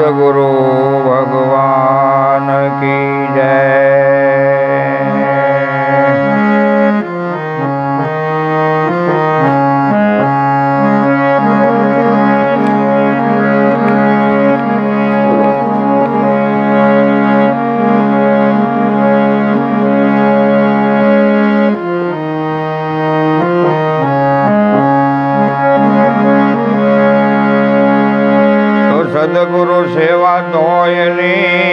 સદગુરુ ભગવાન કી જય। સદગુરુ સેવા તોયની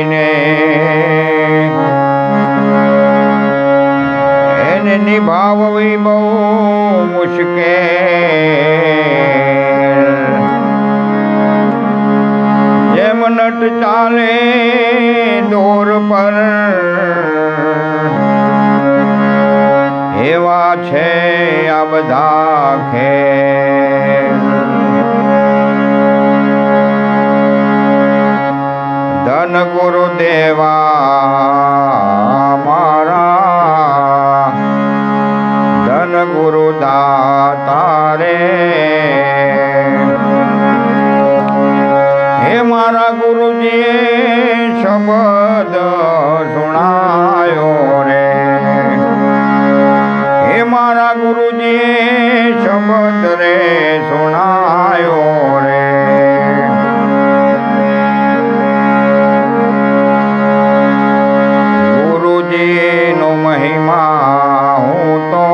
ને એને નિભાવવી બહુ મુશ્કેલ। જેમ નટ ચાલે દોર પર એવા છે આ બધા ખેલ। ધન ગુરુદેવા મારા ધન ગુરુ દાતા રે। હે મારા ગુરુજીએ શબ્દ સુણાયો રે। હે મારા ગુરુજીએ શબ્દ રે સુણાયો રે। નો મહિમા હું તો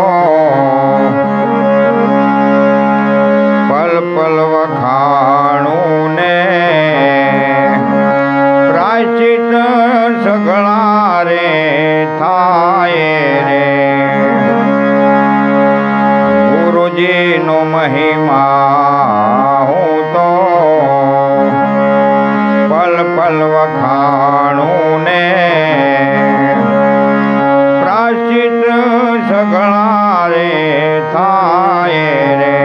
પલ પલ વખાણું ને પ્રાયશ્ચિત સગળા રે થાય રે। ગુરુજીનો મહિમા હું તો પલ પલ વખાણું ને સગળા રે થાય રે।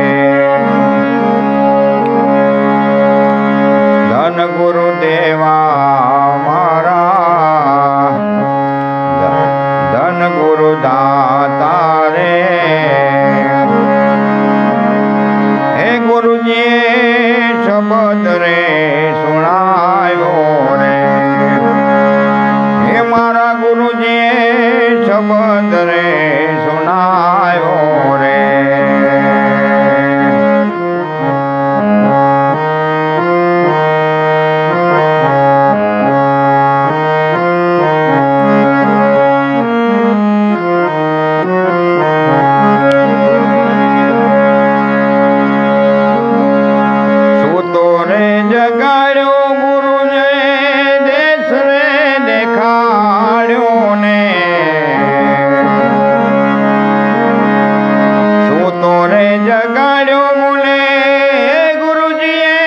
ધન ગુરુદેવા મારા ધન ગુરુ દાતા રે। હે ગુરુજીએ શબ્દ રે સુણાયો રે। હે મારા ગુરુજીએ શબ્દ રે સુણાયો રે। સૂતો રે જગાડ્યો ગુરુજે દેશ રે દેખાડ્યો ને। રે જગાડ્યો મુને ગુરુજીએ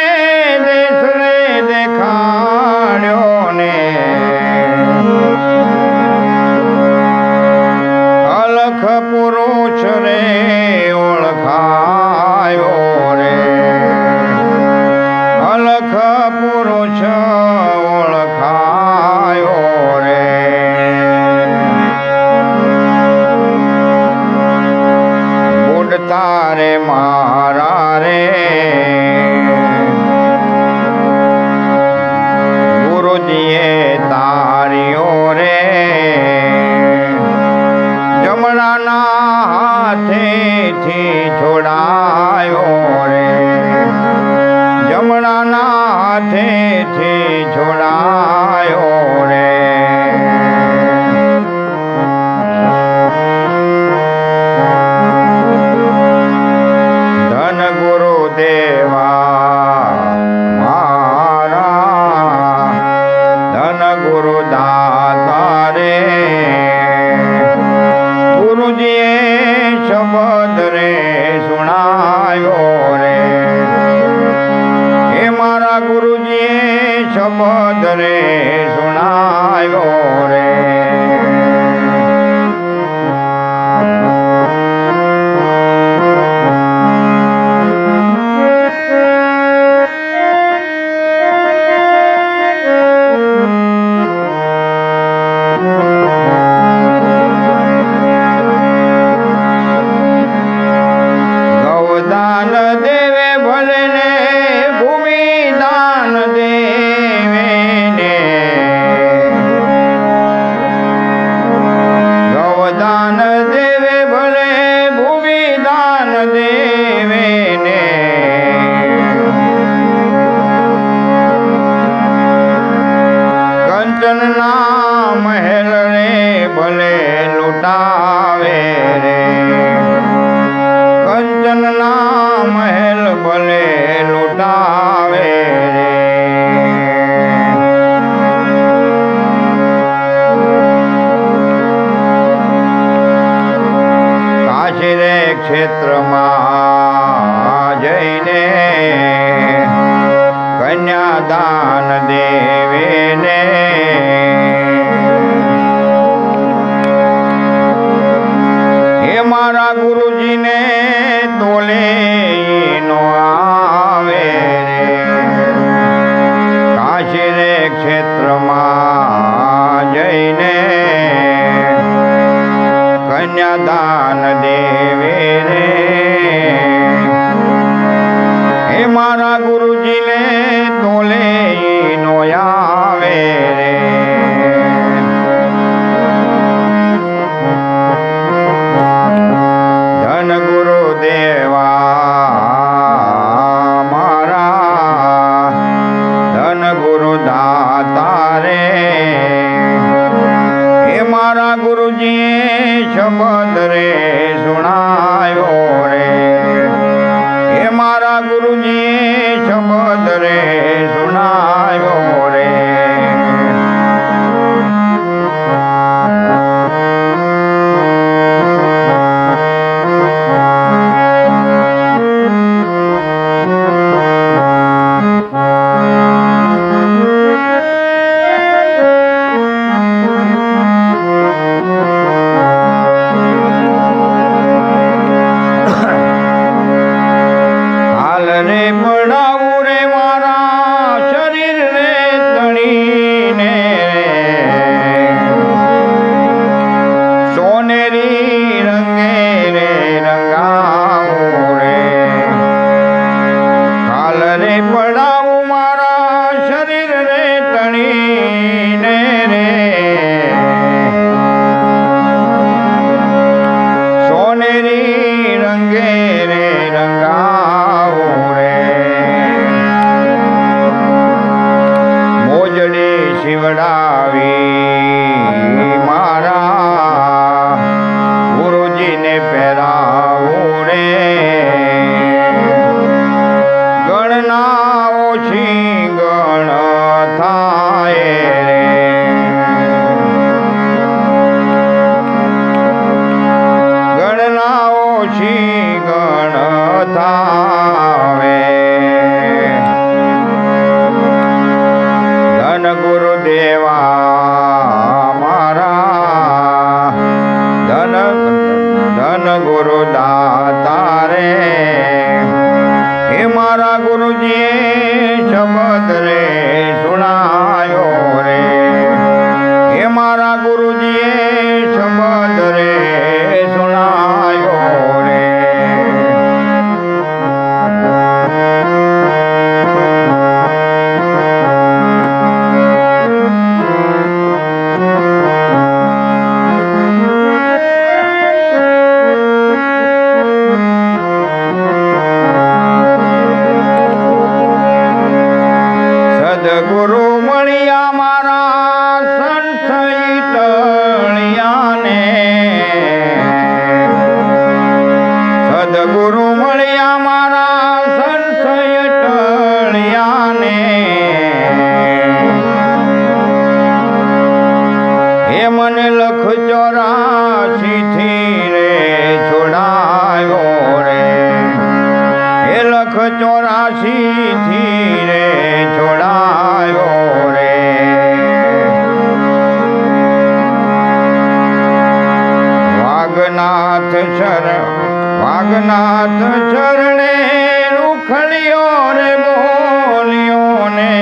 દેશ રે દેખાડ્યો ને। અલખ પુરુષ રે ઓળખાયો રે। અલખ પુરુષ ઓળખાયો રે। તારે મારા રે ગુરુજીએ તાર્યો રે। જમણાના હાથેથી છોડાયો રે। જમણાના હાથેથી છોડાયો રે। દેવા મારા ધન ગુરુ દાતા રે। ગુરુજીએ શબ્દ રે સુણાયો રે। હે મારા ગુરુજીએ શબ્દ રે સુણાયો રે। ગૌદાન દેવે ભલે ને ભૂમિ દાન દે। કંચનના મહેલ રે ભલે લૂટાવે રે, કંચનના મહેલ ભલે લૂટાવે રે. કાશી રે ક્ષેત્રમાં જઈને કન્યાદાન દેવીને, હે મારા ગુરુજીને તોલે નો આવે રે. કાશી રે ક્ષેત્રમાં જઈને કન્યાદાન દેવી રે, હે મારા ગુરુજીને તોલે નો આવે રે. ધન ગુરુદેવા મારા, ધન ગુરુ દાતા રે, હે મારા ગુરુજીએ શબ્દ રે સુણાયો રે, હે મારા ગુરુજીએ શબ્દ રે સુણાયો રે. રે પડાવું રે મારા શરીર રે તણીને, સોનેરી રંગે રે રંગાવું રે. કાલ રે પડાવું મારા શરીર રે તણીને રે, સોનેરી રંગે રે રંગાવું રે. મોજડી શિવડાવી મારા ગુરુજીને પહેરાવું રે, ગણના ઓછી ગણ થાય રે. ગણના ઓછી ગણ થાવે. ધન ગુરુદેવા મારા, ધન ગુરુ દાતા રે, હે મારા ગુરુજીએ શબ્દ રે સુણાયો રે, હે મારા ગુરુજીએ શબ્દ રે સુણાયો રે. સદગુરુ મળ્યા મારા સંશયી ટળિયાને, સદગુરુ મળ્યા મારા સંશય ટળિયાને, હે મને લખ 84 થી રે છોડાયો રે, હે લખ 84 થી રે છોડાયો રે. વાઘનાથ શરણે રૂખડ્યો રે બોલ્યો ને,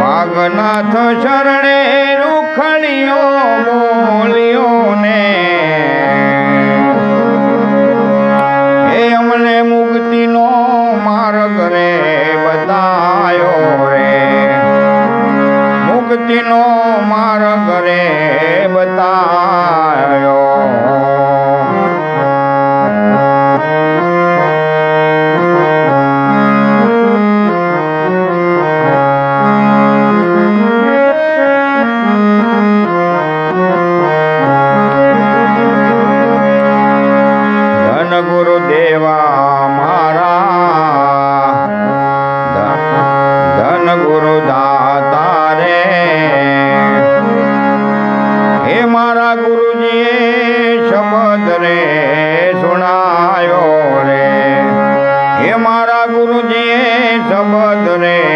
વાઘનાથ શરણે રૂખડ્યો બોલ્યો ને, હે અમને મુક્તિનો માર્ગ રે બતાયો રે, મુક્તિનો માર્ગ રે બતાયો. ગુરુજીએ શબ્દ રે